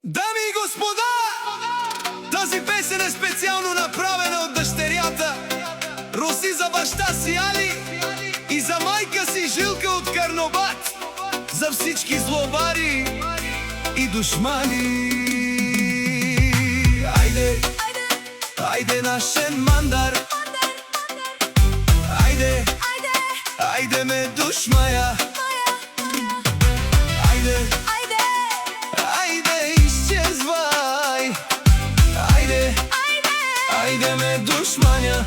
Дами и господа, тази песен е специално направена от дъщерята Роси за баща си Али и за майка си Жилка от Карнобат, за всички злобари и душмани. Айде, айде нашен мандар, айде, айде ме душмая, айде, айде изчезвай, айде, айде ме душманя.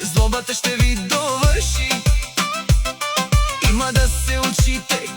Злобата ще ви довърши. Има да се учите